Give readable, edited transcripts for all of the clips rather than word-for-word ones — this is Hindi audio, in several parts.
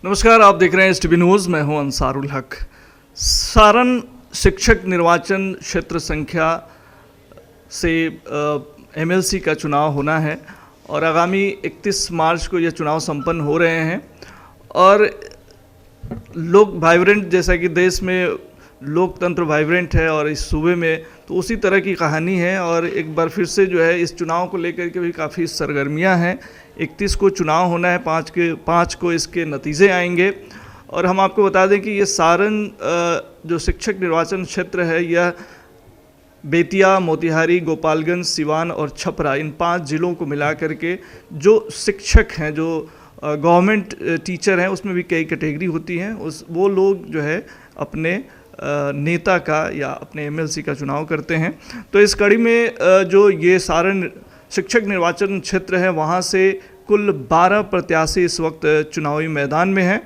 नमस्कार, आप देख रहे हैं एसटीवी न्यूज़। मैं हूं अंसारुल हक। सारण शिक्षक निर्वाचन क्षेत्र संख्या से एमएलसी का चुनाव होना है और आगामी 31 मार्च को यह चुनाव संपन्न हो रहे हैं। और लोग वाइब्रेंट, जैसा कि देश में लोकतंत्र वाइब्रेंट है और इस सूबे में तो उसी तरह की कहानी है। और एक बार फिर से जो है इस चुनाव को लेकर के भी काफ़ी सरगर्मियां हैं। 31 को चुनाव होना है, 5 को इसके नतीजे आएंगे। और हम आपको बता दें कि ये सारण जो शिक्षक निर्वाचन क्षेत्र है, यह बेतिया, मोतिहारी, गोपालगंज, सिवान और छपरा, इन 5 ज़िलों को मिला करके जो शिक्षक हैं, जो गवर्नमेंट टीचर हैं, उसमें भी कई कैटेगरी होती हैं, वो लोग जो है अपने नेता का या अपने एमएलसी का चुनाव करते हैं। तो इस कड़ी में जो ये सारण शिक्षक निर्वाचन क्षेत्र है, वहाँ से कुल 12 प्रत्याशी इस वक्त चुनावी मैदान में हैं।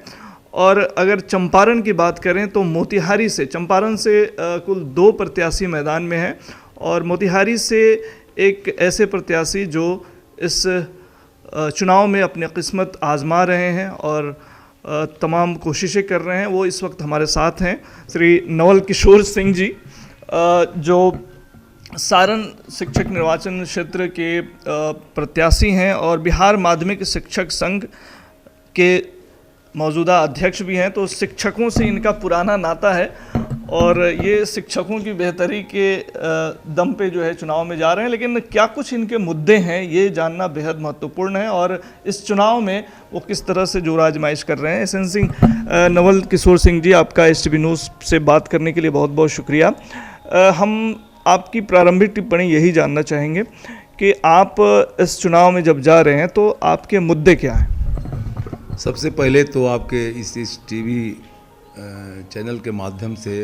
और अगर चंपारण की बात करें तो मोतिहारी से, चंपारण से कुल 2 प्रत्याशी मैदान में हैं और मोतिहारी से एक ऐसे प्रत्याशी जो इस चुनाव में अपनी किस्मत आजमा रहे हैं और तमाम कोशिशें कर रहे हैं, वो इस वक्त हमारे साथ हैं। श्री नवल किशोर सिंह जी, जो सारण शिक्षक निर्वाचन क्षेत्र के प्रत्याशी हैं और बिहार माध्यमिक शिक्षक संघ के मौजूदा अध्यक्ष भी हैं। तो शिक्षकों से इनका पुराना नाता है और ये शिक्षकों की बेहतरी के दम पे जो है चुनाव में जा रहे हैं। लेकिन क्या कुछ इनके मुद्दे हैं, ये जानना बेहद महत्वपूर्ण है और इस चुनाव में वो किस तरह से जोर आजमाइश कर रहे हैं। एसएन सिंह, नवल किशोर सिंह जी, आपका एसटीवी न्यूज़ से बात करने के लिए बहुत बहुत शुक्रिया। हम आपकी प्रारंभिक टिप्पणी यही जानना चाहेंगे कि आप इस चुनाव में जब जा रहे हैं तो आपके मुद्दे क्या हैं? सबसे पहले तो आपके इस टीवी चैनल के माध्यम से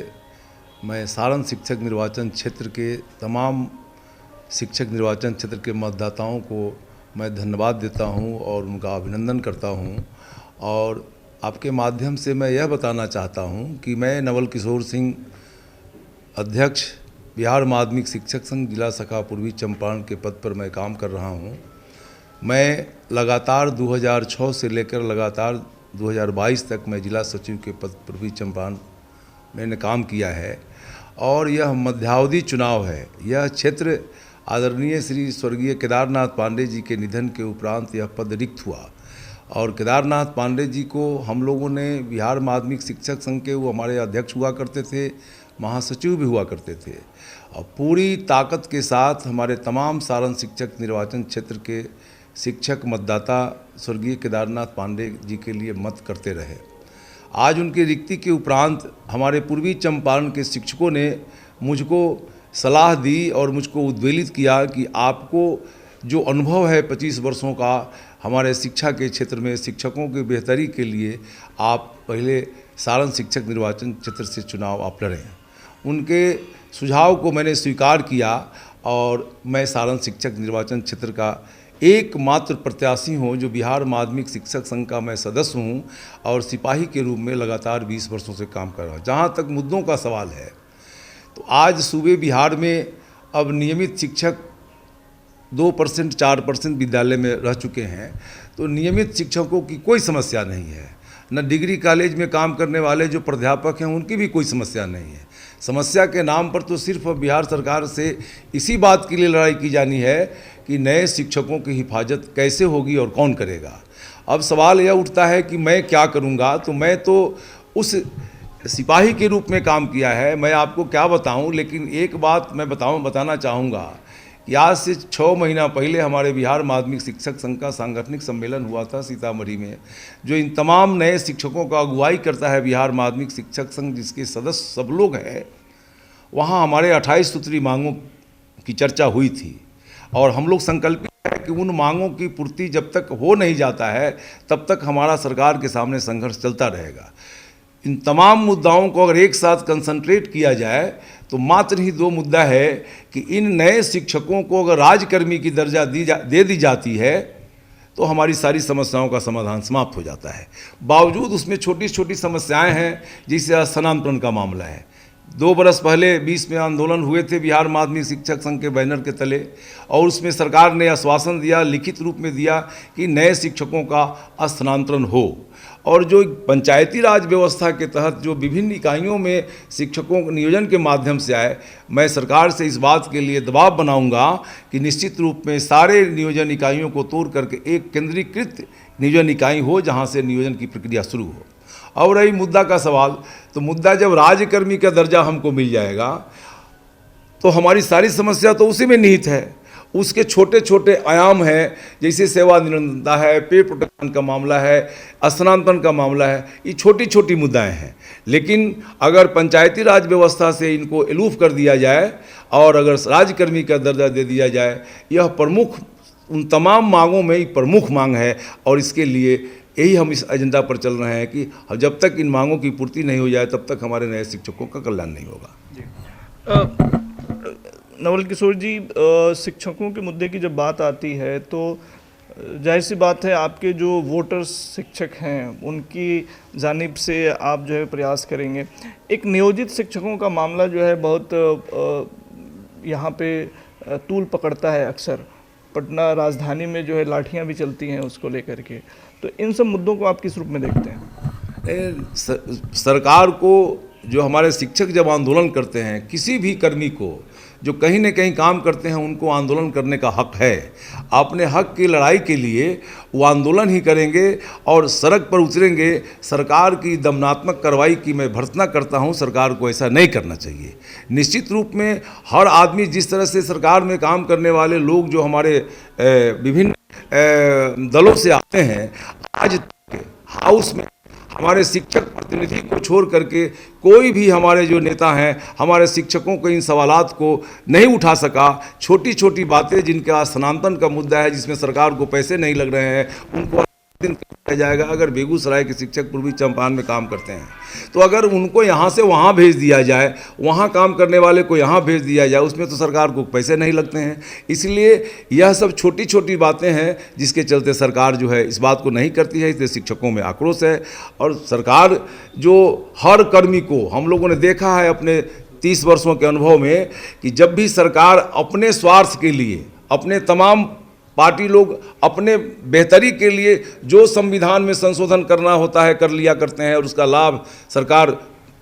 मैं सारण शिक्षक निर्वाचन क्षेत्र के तमाम शिक्षक निर्वाचन क्षेत्र के मतदाताओं को मैं धन्यवाद देता हूं और उनका अभिनंदन करता हूं। और आपके माध्यम से मैं यह बताना चाहता हूं कि मैं नवल किशोर सिंह, अध्यक्ष बिहार माध्यमिक शिक्षक संघ जिला शाखा पूर्वी चंपारण के पद पर मैं काम कर रहा हूं। मैं लगातार 2006 से लेकर लगातार 2022 तक मैं जिला सचिव के पद पर भी चंपारण मैंने काम किया है। और यह मध्यावधि चुनाव है। यह क्षेत्र आदरणीय श्री स्वर्गीय केदारनाथ पांडे जी के निधन के उपरांत यह पद रिक्त हुआ और केदारनाथ पांडे जी को हम लोगों ने बिहार माध्यमिक शिक्षक संघ के, वो हमारे अध्यक्ष हुआ करते थे, महासचिव भी हुआ करते थे और पूरी ताकत के साथ हमारे तमाम सारण शिक्षक निर्वाचन क्षेत्र के शिक्षक मतदाता स्वर्गीय केदारनाथ पांडे जी के लिए मत करते रहे। आज उनकी रिक्ति के उपरांत हमारे पूर्वी चंपारण के शिक्षकों ने मुझको सलाह दी और मुझको उद्वेलित किया कि आपको जो अनुभव है 25 वर्षों का हमारे शिक्षा के क्षेत्र में, शिक्षकों की बेहतरी के लिए आप पहले सारण शिक्षक निर्वाचन क्षेत्र से चुनाव आप लड़ें। उनके सुझाव को मैंने स्वीकार किया और मैं सारण शिक्षक निर्वाचन क्षेत्र का एकमात्र प्रत्याशी हूँ जो बिहार माध्यमिक शिक्षक संघ का मैं सदस्य हूँ और सिपाही के रूप में लगातार 20 वर्षों से काम कर रहा हूँ। जहाँ तक मुद्दों का सवाल है तो आज सूबे बिहार में अब नियमित शिक्षक 2% 4% विद्यालय में रह चुके हैं। तो नियमित शिक्षकों की कोई समस्या नहीं है, न डिग्री कॉलेज में काम करने वाले जो प्राध्यापक हैं उनकी भी कोई समस्या नहीं है। समस्या के नाम पर तो सिर्फ बिहार सरकार से इसी बात के लिए लड़ाई की जानी है कि नए शिक्षकों की हिफाजत कैसे होगी और कौन करेगा। अब सवाल यह उठता है कि मैं क्या करूंगा। तो मैं तो उस सिपाही के रूप में काम किया है, मैं आपको क्या बताऊं। लेकिन एक बात मैं बताना चाहूँगा कि आज से 6 महीना पहले हमारे बिहार माध्यमिक शिक्षक संघ का सांगठनिक सम्मेलन हुआ था सीतामढ़ी में, जो इन तमाम नए शिक्षकों का अगुवाई करता है बिहार माध्यमिक शिक्षक संघ, जिसके सदस्य सब लोग हैं। वहाँ हमारे 28 सूत्री मांगों की चर्चा हुई थी और हम लोग संकल्पित है कि उन मांगों की पूर्ति जब तक हो नहीं जाता है तब तक हमारा सरकार के सामने संघर्ष चलता रहेगा। इन तमाम मुद्दाओं को अगर एक साथ कंसंट्रेट किया जाए तो मात्र ही 2 मुद्दा है कि इन नए शिक्षकों को अगर राजकर्मी की दर्जा दे दी जाती है तो हमारी सारी समस्याओं का समाधान समाप्त हो जाता है। बावजूद उसमें छोटी छोटी समस्याएं हैं, जैसे स्थानांतरण का मामला है। 2 बरस पहले 20 में आंदोलन हुए थे बिहार माध्यमिक शिक्षक संघ के बैनर के तले, और उसमें सरकार ने आश्वासन दिया, लिखित रूप में दिया कि नए शिक्षकों का स्थानांतरण हो। और जो पंचायती राज व्यवस्था के तहत जो विभिन्न इकाइयों में शिक्षकों के नियोजन के माध्यम से आए, मैं सरकार से इस बात के लिए दबाव बनाऊंगा कि निश्चित रूप में सारे नियोजन इकाइयों को तोड़ करके एक केंद्रीकृत नियोजन इकाई हो जहां से नियोजन की प्रक्रिया शुरू हो। और रही मुद्दा का सवाल, तो मुद्दा जब राज्यकर्मी का दर्जा हमको मिल जाएगा तो हमारी सारी समस्या तो उसी में निहित है। उसके छोटे छोटे आयाम हैं, जैसे सेवा निरंतरता है, पे प्रोटेक्शन का मामला है, स्थानांतरण का मामला है, ये छोटी छोटी मुद्दाएं हैं। लेकिन अगर पंचायती राज व्यवस्था से इनको एलूफ कर दिया जाए और अगर राज्यकर्मी का दर्जा दे दिया जाए, यह प्रमुख उन तमाम मांगों में एक प्रमुख मांग है। और इसके लिए यही हम इस एजेंडा पर चल रहे हैं कि जब तक इन मांगों की पूर्ति नहीं हो जाए तब तक हमारे नए शिक्षकों का कल्याण नहीं होगा। नवल किशोर जी, शिक्षकों के मुद्दे की जब बात आती है तो जाहिर सी बात है आपके जो वोटर्स शिक्षक हैं उनकी जानिब से आप जो है प्रयास करेंगे। एक नियोजित शिक्षकों का मामला जो है बहुत यहाँ पे तूल पकड़ता है। अक्सर पटना राजधानी में जो है लाठियाँ भी चलती हैं उसको लेकर के। तो इन सब मुद्दों को आप किस रूप में देखते हैं? सरकार को, जो हमारे शिक्षक जब आंदोलन करते हैं, किसी भी कर्मी को जो कहीं न कहीं काम करते हैं उनको आंदोलन करने का हक है। अपने हक की लड़ाई के लिए वो आंदोलन ही करेंगे और सड़क पर उतरेंगे। सरकार की दमनात्मक कार्रवाई की मैं भर्त्सना करता हूं, सरकार को ऐसा नहीं करना चाहिए। निश्चित रूप में हर आदमी, जिस तरह से सरकार में काम करने वाले लोग जो हमारे विभिन्न दलों से आते हैं, आज हाउस में हमारे शिक्षक प्रतिनिधि को छोड़ करके कोई भी हमारे जो नेता हैं हमारे शिक्षकों के इन सवालात को नहीं उठा सका। छोटी छोटी बातें जिनका स्थानांतरण का मुद्दा है, जिसमें सरकार को पैसे नहीं लग रहे हैं, उनको दिन किया जाएगा। अगर बेगूसराय के शिक्षक पूर्वी चंपारण में काम करते हैं तो अगर उनको यहाँ से वहाँ भेज दिया जाए, वहाँ काम करने वाले को यहाँ भेज दिया जाए, उसमें तो सरकार को पैसे नहीं लगते हैं। इसलिए यह सब छोटी छोटी बातें हैं जिसके चलते सरकार जो है इस बात को नहीं करती है। इसलिए शिक्षकों में आक्रोश है। और सरकार जो हर कर्मी को, हम लोगों ने देखा है अपने 30 वर्षों के अनुभव में कि जब भी सरकार अपने स्वार्थ के लिए, अपने तमाम पार्टी लोग अपने बेहतरी के लिए जो संविधान में संशोधन करना होता है कर लिया करते हैं और उसका लाभ सरकार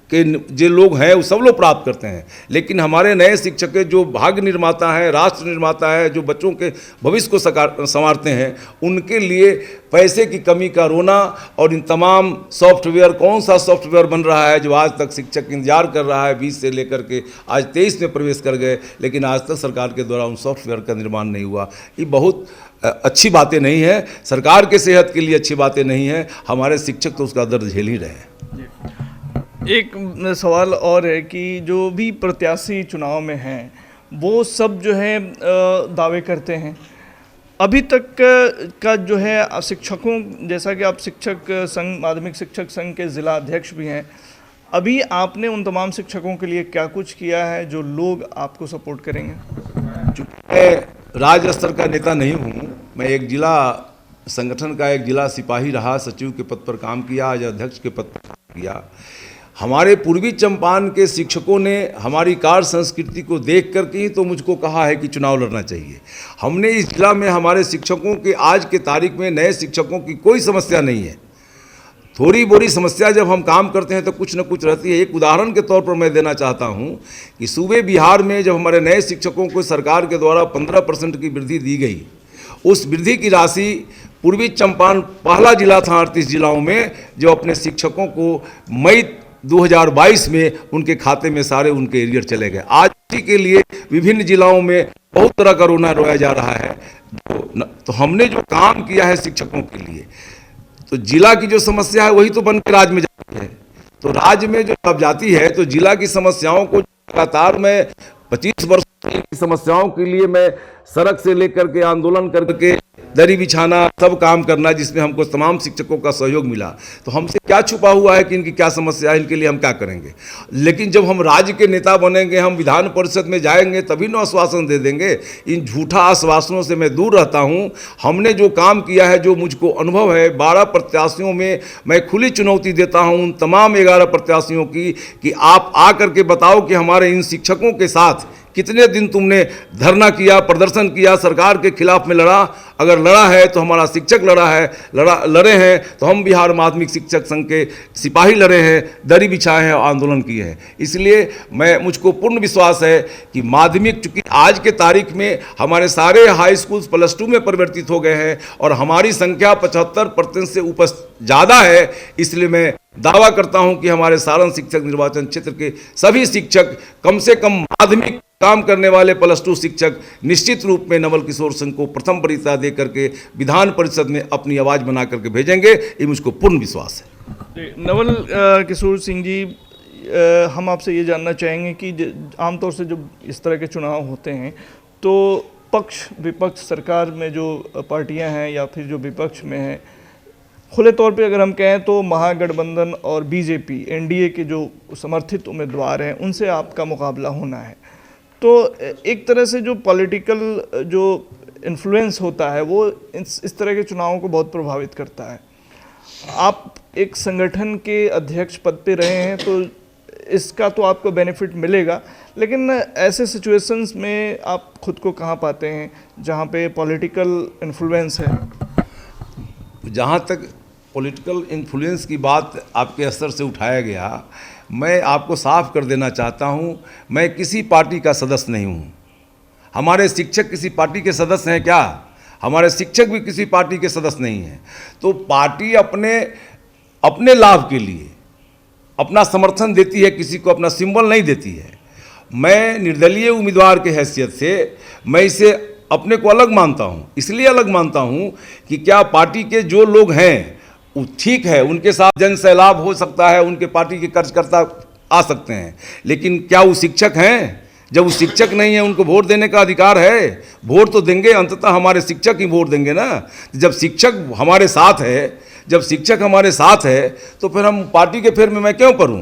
के जो लोग हैं वो सब लोग प्राप्त करते हैं। लेकिन हमारे नए शिक्षक जो भाग्य निर्माता हैं, राष्ट्र निर्माता है, जो बच्चों के भविष्य को संवारते हैं, उनके लिए पैसे की कमी का रोना और इन तमाम सॉफ्टवेयर, कौन सा सॉफ्टवेयर बन रहा है जो आज तक शिक्षक इंतजार कर रहा है, 20 से लेकर के आज 23 में प्रवेश कर गए, लेकिन आज तक सरकार के द्वारा उन सॉफ्टवेयर का निर्माण नहीं हुआ। ये बहुत अच्छी बातें नहीं है, सरकार के सेहत के लिए अच्छी बातें नहीं है। हमारे शिक्षक तो उसका दर्द झेल ही रहे हैं। एक सवाल और है कि जो भी प्रत्याशी चुनाव में हैं वो सब जो है दावे करते हैं। अभी तक का जो है शिक्षकों, जैसा कि आप शिक्षक संघ, माध्यमिक शिक्षक संघ के ज़िला अध्यक्ष भी हैं, अभी आपने उन तमाम शिक्षकों के लिए क्या कुछ किया है जो लोग आपको सपोर्ट करेंगे? मैं राज्य स्तर का नेता नहीं हूँ, मैं एक जिला संगठन का एक जिला सिपाही रहा, सचिव के पद पर काम किया, आज अध्यक्ष के पद पर काम किया। हमारे पूर्वी चंपारण के शिक्षकों ने हमारी कार्य संस्कृति को देख करके ही तो मुझको कहा है कि चुनाव लड़ना चाहिए। हमने इस जिला में हमारे शिक्षकों के आज के तारीख में नए शिक्षकों की कोई समस्या नहीं है। थोड़ी बोरी समस्या जब हम काम करते हैं तो कुछ न कुछ रहती है। एक उदाहरण के तौर पर मैं देना चाहता हूं कि सूबे बिहार में जब हमारे नए शिक्षकों को सरकार के द्वारा 15% की वृद्धि दी गई, उस वृद्धि की राशि पूर्वी चंपारण पहला जिला था 38 जिलाओं में जो अपने शिक्षकों को मई 2022 में उनके खाते में सारे उनके एरियर चले गए। आज इसी के लिए विभिन्न जिलाओं में बहुत तरह का रोना रोया जा रहा है। तो हमने जो काम किया है शिक्षकों के लिए, तो जिला की जो समस्या है वही तो बन के राज्य में जाती है। तो राज्य में जो अब जाती है तो जिला की समस्याओं को लगातार मैं 25 वर्ष की समस्याओं के लिए मैं सड़क से लेकर के आंदोलन करके दरी बिछाना, सब काम करना, जिसमें हमको तमाम शिक्षकों का सहयोग मिला। तो हमसे क्या छुपा हुआ है कि इनकी क्या समस्या है, इनके लिए हम क्या करेंगे। लेकिन जब हम राज्य के नेता बनेंगे, हम विधान परिषद में जाएंगे, तभी न आश्वासन दे देंगे। इन झूठा आश्वासनों से मैं दूर रहता हूँ। हमने जो काम किया है, जो मुझको अनुभव है, 12 प्रत्याशियों में मैं खुली चुनौती देता हूँ उन तमाम 11 प्रत्याशियों की कि आप आ करके बताओ कि हमारे इन शिक्षकों के साथ कितने दिन तुमने धरना किया, प्रदर्शन किया, सरकार के खिलाफ में लड़ा। अगर लड़ा है तो हमारा शिक्षक लड़े हैं, तो हम बिहार माध्यमिक शिक्षक संघ के सिपाही लड़े हैं, दरी बिछाए हैं और आंदोलन किए हैं। इसलिए मुझको पूर्ण विश्वास है कि माध्यमिक, चूंकि आज के तारीख में हमारे सारे हाई स्कूल्स +2 में परिवर्तित हो गए हैं और हमारी संख्या 75% से ऊपर ज़्यादा है, इसलिए मैं दावा करता हूं कि हमारे सारण शिक्षक निर्वाचन क्षेत्र के सभी शिक्षक, कम से कम माध्यमिक काम करने वाले +2 शिक्षक निश्चित रूप में नवल किशोर सिंह को प्रथम वरीयता दे करके विधान परिषद में अपनी आवाज़ बना करके भेजेंगे, ये मुझको पूर्ण विश्वास है। नवल किशोर सिंह जी, हम आपसे ये जानना चाहेंगे कि आमतौर से जब इस तरह के चुनाव होते हैं तो पक्ष विपक्ष, सरकार में जो पार्टियां हैं या फिर जो विपक्ष में हैं, खुले तौर पे अगर हम कहें तो महागठबंधन और बीजेपी, एनडीए के जो समर्थित उम्मीदवार हैं, उनसे आपका मुकाबला होना है। तो एक तरह से जो पॉलिटिकल जो इन्फ्लुएंस होता है वो इस तरह के चुनावों को बहुत प्रभावित करता है। आप एक संगठन के अध्यक्ष पद पे रहे हैं तो इसका तो आपको बेनिफिट मिलेगा, लेकिन ऐसे सिचुएशंस में आप खुद को कहाँ पाते हैं जहाँ पे पॉलिटिकल इन्फ्लुएंस है? जहाँ तक पॉलिटिकल इन्फ्लुएंस की बात आपके स्तर से उठाया गया, मैं आपको साफ कर देना चाहता हूँ, मैं किसी पार्टी का सदस्य नहीं हूँ। हमारे शिक्षक किसी पार्टी के सदस्य हैं क्या? हमारे शिक्षक भी किसी पार्टी के सदस्य नहीं हैं। तो पार्टी अपने लाभ के लिए अपना समर्थन देती है, किसी को अपना सिंबल नहीं देती है। मैं निर्दलीय उम्मीदवार के हैसियत से मैं इसे अपने को अलग मानता हूँ। इसलिए अलग मानता हूँ कि क्या पार्टी के जो लोग हैं वो ठीक है, उनके साथ जन सैलाब हो सकता है, उनके पार्टी के कार्यकर्ता आ सकते हैं, लेकिन क्या वो शिक्षक हैं? जब वो शिक्षक नहीं है, उनको वोट देने का अधिकार है। वोट तो देंगे, अंततः हमारे शिक्षक ही वोट देंगे ना। जब शिक्षक हमारे साथ है, तो फिर हम पार्टी के फेर में मैं क्यों परूं?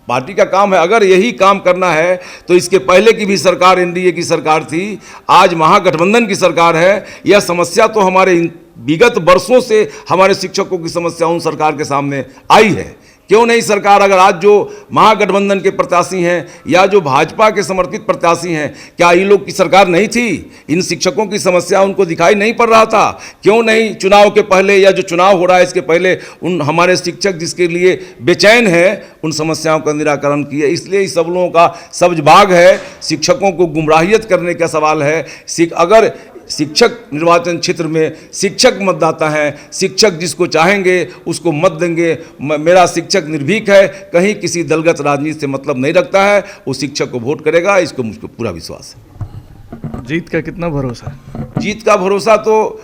पार्टी का काम है, अगर यही काम करना है तो इसके पहले की भी सरकार एनडीए की सरकार थी, आज महागठबंधन की सरकार है। यह समस्या तो हमारे विगत वर्षों से हमारे शिक्षकों की समस्या उन सरकार के सामने आई है। क्यों नहीं सरकार, अगर आज जो महागठबंधन के प्रत्याशी हैं या जो भाजपा के समर्थित प्रत्याशी हैं, क्या ये लोग की सरकार नहीं थी? इन शिक्षकों की समस्या उनको दिखाई नहीं पड़ रहा था? क्यों नहीं चुनाव के पहले या जो चुनाव हो रहा है इसके पहले उन हमारे शिक्षक जिसके लिए बेचैन हैं उन समस्याओं का निराकरण किए? इसलिए इस सब लोगों का सब्ज भाग है। शिक्षकों को गुमराहियत करने का सवाल है। अगर शिक्षक निर्वाचन क्षेत्र में शिक्षक मतदाता हैं, शिक्षक जिसको चाहेंगे उसको मत देंगे। मेरा शिक्षक निर्भीक है, कहीं किसी दलगत राजनीति से मतलब नहीं रखता है, वो शिक्षक को वोट करेगा, इसको मुझको पूरा विश्वास है। जीत का कितना भरोसा है? जीत का भरोसा तो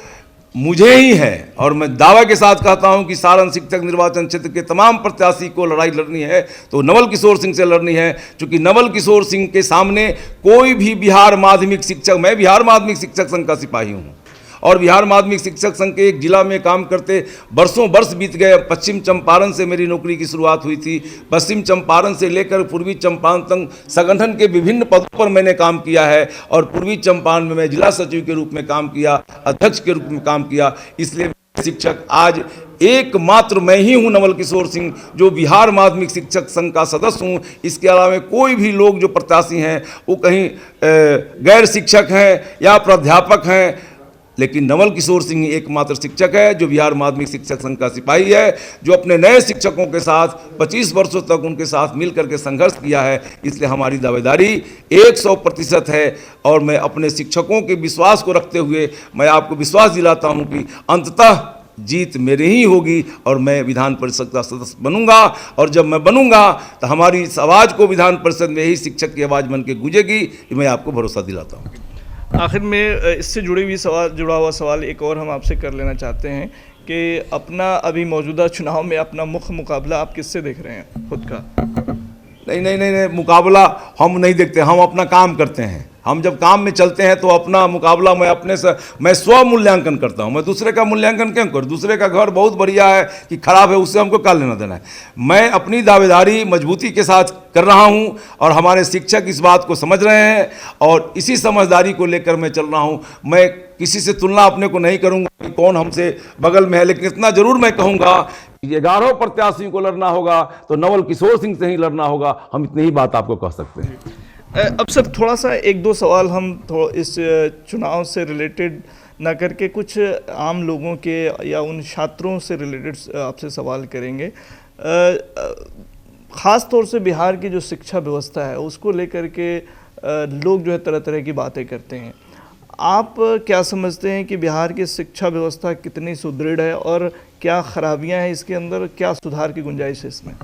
मुझे ही है और मैं दावा के साथ कहता हूं कि सारण शिक्षक निर्वाचन क्षेत्र के तमाम प्रत्याशी को लड़ाई लड़नी है तो नवल किशोर सिंह से लड़नी है, क्योंकि नवल किशोर सिंह के सामने कोई भी बिहार माध्यमिक शिक्षक, मैं बिहार माध्यमिक शिक्षक संघ का सिपाही हूं और बिहार माध्यमिक शिक्षक संघ के एक जिला में काम करते वर्षों वर्ष बीत गए। पश्चिम चंपारण से मेरी नौकरी की शुरुआत हुई थी। पश्चिम चंपारण से लेकर पूर्वी चंपारण तक संगठन के विभिन्न पदों पर मैंने काम किया है और पूर्वी चंपारण में मैं जिला सचिव के रूप में काम किया, अध्यक्ष के रूप में काम किया। इसलिए शिक्षक आज एकमात्र मैं ही हूं, नवल किशोर सिंह, जो बिहार माध्यमिक शिक्षक संघ का सदस्य हूं। इसके अलावा कोई भी लोग जो प्रत्याशी हैं वो कहीं गैर शिक्षक हैं या प्राध्यापक हैं, लेकिन नवल किशोर सिंह एकमात्र शिक्षक है जो बिहार माध्यमिक शिक्षक संघ का सिपाही है, जो अपने नए शिक्षकों के साथ 25 वर्षों तक उनके साथ मिलकर के संघर्ष किया है। इसलिए हमारी दावेदारी 100% है और मैं अपने शिक्षकों के विश्वास को रखते हुए मैं आपको विश्वास दिलाता हूं कि अंततः जीत मेरी ही होगी और मैं विधान परिषद का सदस्य बनूंगा। और जब मैं बनूंगा तो हमारी इस आवाज़ को विधान परिषद में ही शिक्षक की आवाज़ बन के गूंजेगी, मैं आपको भरोसा दिलाता हूँ। आखिर में इससे जुड़ा हुआ सवाल एक और हम आपसे कर लेना चाहते हैं कि अपना अभी मौजूदा चुनाव में अपना मुख्य मुकाबला आप किससे देख रहे हैं खुद का? नहीं नहीं नहीं नहीं, मुकाबला हम नहीं देखते, हम अपना काम करते हैं। हम जब काम में चलते हैं तो अपना मुकाबला मैं स्व मूल्यांकन करता हूं। मैं दूसरे का मूल्यांकन क्यों करूं? दूसरे का घर बहुत बढ़िया है कि खराब है, उससे हमको क्या लेना देना है। मैं अपनी दावेदारी मजबूती के साथ कर रहा हूं और हमारे शिक्षक इस बात को समझ रहे हैं और इसी समझदारी को लेकर मैं चल रहा हूं। मैं किसी से तुलना अपने को नहीं करूंगा कि कौन हमसे बगल में है, लेकिन इतना जरूर मैं कहूंगा कि 11 प्रत्याशियों को लड़ना होगा तो नवल किशोर सिंह से ही लड़ना होगा। हम इतनी ही बात आपको कह सकते हैं। अब सर थोड़ा सा एक दो सवाल हम इस चुनाव से रिलेटेड ना करके कुछ आम लोगों के या उन छात्रों से रिलेटेड आपसे सवाल करेंगे। ख़ास तौर से बिहार की जो शिक्षा व्यवस्था है उसको लेकर के लोग जो है तरह तरह की बातें करते हैं। आप क्या समझते हैं कि बिहार की शिक्षा व्यवस्था कितनी सुदृढ़ है और क्या खराबियां हैं इसके अंदर, क्या सुधार की गुंजाइश है इसमें?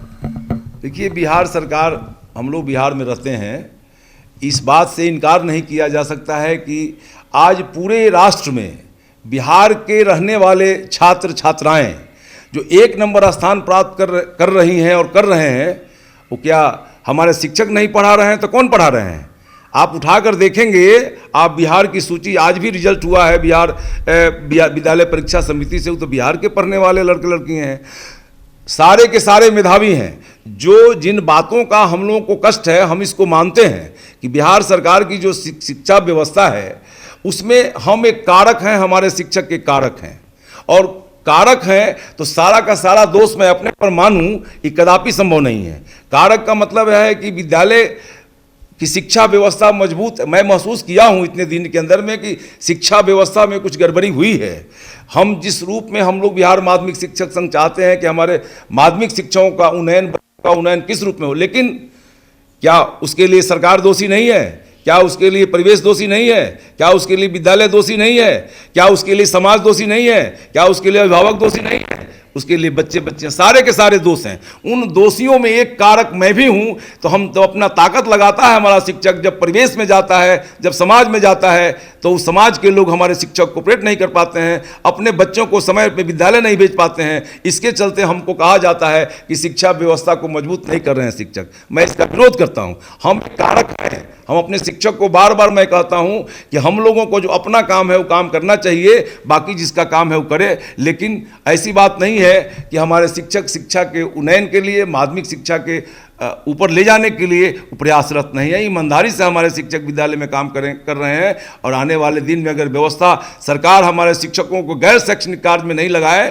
देखिए, बिहार सरकार, हम लोग बिहार में रहते हैं, इस बात से इनकार नहीं किया जा सकता है कि आज पूरे राष्ट्र में बिहार के रहने वाले छात्र छात्राएं जो 1 नंबर स्थान प्राप्त कर रही हैं और कर रहे हैं, वो क्या हमारे शिक्षक नहीं पढ़ा रहे हैं तो कौन पढ़ा रहे हैं? आप उठाकर देखेंगे, आप बिहार की सूची, आज भी रिजल्ट हुआ है बिहार विद्यालय परीक्षा समिति से, वो तो बिहार के पढ़ने वाले लड़के लड़कियाँ हैं, सारे के सारे मेधावी हैं। जो जिन बातों का हम लोगों को कष्ट है, हम इसको मानते हैं कि बिहार सरकार की जो शिक्षा व्यवस्था है उसमें हम एक कारक हैं, हमारे शिक्षक के कारक हैं, और कारक हैं तो सारा का सारा दोष मैं अपने पर मानूं ये कदापि संभव नहीं है। कारक का मतलब है कि विद्यालय की शिक्षा व्यवस्था मजबूत, मैं महसूस किया हूं इतने दिन के अंदर में कि शिक्षा व्यवस्था में कुछ गड़बड़ी हुई है। हम जिस रूप में हम लोग बिहार माध्यमिक शिक्षक संघ चाहते हैं कि हमारे माध्यमिक शिक्षकों का उन्नयन किस रूप में हो, लेकिन क्या उसके लिए सरकार दोषी नहीं है? क्या उसके लिए परिवेश दोषी नहीं है? क्या उसके लिए विद्यालय दोषी नहीं है? क्या उसके लिए समाज दोषी नहीं है? क्या उसके लिए अभिभावक दोषी नहीं है? उसके लिए बच्चे सारे के सारे दोष हैं। उन दोषियों में एक कारक मैं भी हूं। तो हम तो अपना ताकत लगाता है हमारा शिक्षक, जब परिवेश में जाता है, जब समाज में जाता है, तो उस समाज के लोग हमारे शिक्षक को ऑपरेट नहीं कर पाते हैं, अपने बच्चों को समय पर विद्यालय नहीं भेज पाते हैं। इसके चलते हमको कहा जाता है कि शिक्षा व्यवस्था को मजबूत नहीं कर रहे हैं शिक्षक। मैं इसका विरोध करता हूँ। हम कारक हैं। हम अपने शिक्षक को बार बार मैं कहता हूं कि हम लोगों को जो अपना काम है वो काम करना चाहिए, बाकी जिसका काम है वो करे। लेकिन ऐसी बात नहीं है कि हमारे शिक्षक शिक्षा के उन्नयन के लिए, माध्यमिक शिक्षा के ऊपर ले जाने के लिए प्रयासरत नहीं है। ईमानदारी से हमारे शिक्षक विद्यालय में काम कर रहे हैं और आने वाले दिन में अगर व्यवस्था सरकार हमारे शिक्षकों को गैर शैक्षणिक कार्य में नहीं लगाए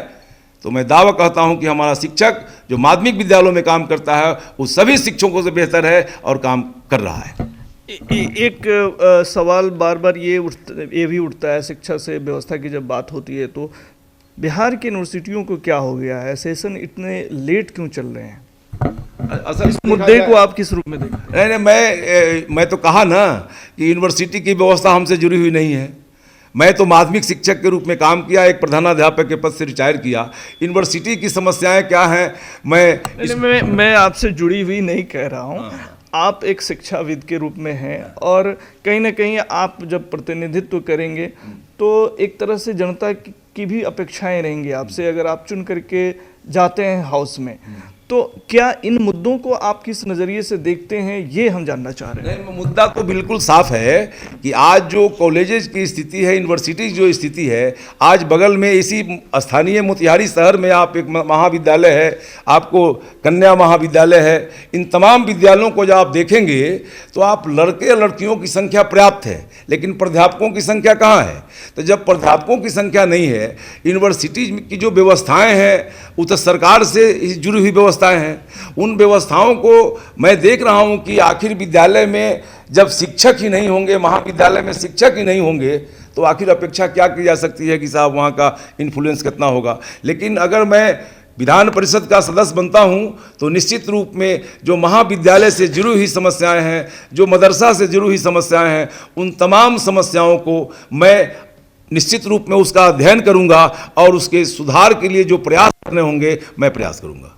तो मैं दावा कहता हूं कि हमारा शिक्षक जो माध्यमिक विद्यालयों में काम करता है वो सभी शिक्षकों से बेहतर है और काम कर रहा है। एक सवाल बार बार ये भी उठता है शिक्षा से व्यवस्था की जब बात होती है तो बिहार की यूनिवर्सिटियों को क्या हो गया है? सेशन इतने लेट क्यों चल रहे हैं? असल इस मुद्दे को आप किस रूप में देखते हैं? नहीं, मैं तो कहा ना कि यूनिवर्सिटी की व्यवस्था हमसे जुड़ी हुई नहीं है। मैं तो माध्यमिक शिक्षक के रूप में काम किया, एक प्रधानाध्यापक के पद से रिटायर किया। यूनिवर्सिटी की समस्याएं क्या हैं मैं आपसे जुड़ी हुई नहीं कह रहा हूँ। आप एक शिक्षाविद के रूप में हैं और कहीं ना कहीं आप जब प्रतिनिधित्व करेंगे तो एक तरह से जनता की भी अपेक्षाएं रहेंगी आपसे, अगर आप चुन करके जाते हैं हाउस में। तो क्या इन मुद्दों को आप किस नज़रिए से देखते हैं, ये हम जानना चाह रहे हैं। नहीं, मुद्दा तो बिल्कुल साफ है कि आज जो कॉलेजेस की स्थिति है, यूनिवर्सिटी जो स्थिति है, आज बगल में इसी स्थानीय मोतिहारी शहर में आप एक महाविद्यालय है, आपको कन्या महाविद्यालय है। इन तमाम विद्यालयों को जब आप देखेंगे तो आप लड़के और लड़कियों की संख्या पर्याप्त है, लेकिन प्राध्यापकों की संख्या कहाँ है? तो जब प्राध्यापकों की संख्या नहीं है, यूनिवर्सिटी की जो व्यवस्थाएँ हैं वो तो सरकार से जुड़ी हुई व्यवस्थाएं हैं। उन व्यवस्थाओं को मैं देख रहा हूं कि आखिर विद्यालय में जब शिक्षक ही नहीं होंगे, महाविद्यालय में शिक्षक ही नहीं होंगे, तो आखिर अपेक्षा क्या की जा सकती है कि साहब वहां का इन्फ्लुएंस कितना होगा। लेकिन अगर मैं विधान परिषद का सदस्य बनता हूं तो निश्चित रूप में जो महाविद्यालय से जुड़ी हुई समस्याएं हैं, जो मदरसा से जुड़ी हुई समस्याएं हैं, उन तमाम समस्याओं को मैं निश्चित रूप में उसका अध्ययन करूंगा और उसके सुधार के लिए जो प्रयास करने होंगे मैं प्रयास करूंगा।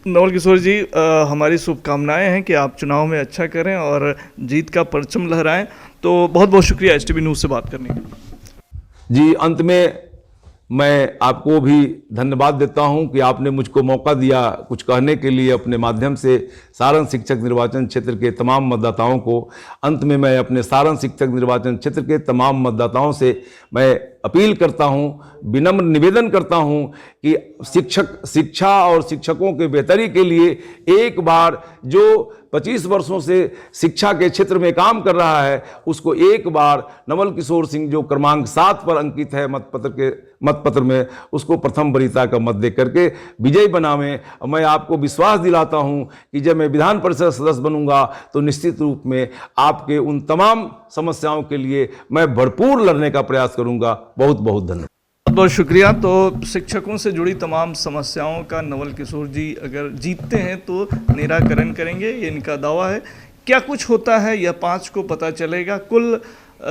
नवल किशोर जी, हमारी शुभकामनाएं हैं कि आप चुनाव में अच्छा करें और जीत का परचम लहराएं। तो बहुत बहुत शुक्रिया STV न्यूज़ से बात करने के लिए। जी, अंत में मैं आपको भी धन्यवाद देता हूं कि आपने मुझको मौका दिया कुछ कहने के लिए अपने माध्यम से सारण शिक्षक निर्वाचन क्षेत्र के तमाम मतदाताओं को। अंत में मैं अपने सारण शिक्षक निर्वाचन क्षेत्र के तमाम मतदाताओं से मैं अपील करता हूं, विनम्र निवेदन करता हूं कि शिक्षा और शिक्षकों के बेहतरी के लिए एक बार जो 25 वर्षों से शिक्षा के क्षेत्र में काम कर रहा है उसको एक बार नवल किशोर सिंह जो क्रमांक 7 पर अंकित है मतपत्र में, उसको प्रथम वरीयता का मत दे करके विजयी बनावें। मैं आपको विश्वास दिलाता हूं कि जब मैं विधान परिषद सदस्य बनूंगा तो निश्चित रूप में आपके उन तमाम समस्याओं के लिए मैं भरपूर लड़ने का प्रयास करूंगा। बहुत बहुत धन्यवाद। बहुत शुक्रिया। तो शिक्षकों से जुड़ी तमाम समस्याओं का नवल किशोर जी अगर जीतते हैं तो निराकरण करेंगे, ये इनका दावा है। क्या कुछ होता है यह 5 को पता चलेगा। कुल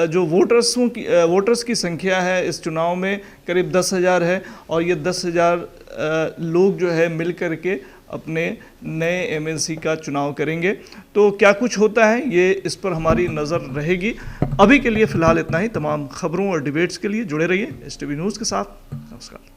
जो वोटर्स की संख्या है इस चुनाव में करीब 10,000 है और ये 10,000 लोग जो है मिल कर के अपने नए एमएलसी का चुनाव करेंगे। तो क्या कुछ होता है ये इस पर हमारी नज़र रहेगी। अभी के लिए फ़िलहाल इतना ही। तमाम खबरों और डिबेट्स के लिए जुड़े रहिए STV न्यूज़ के साथ। नमस्कार।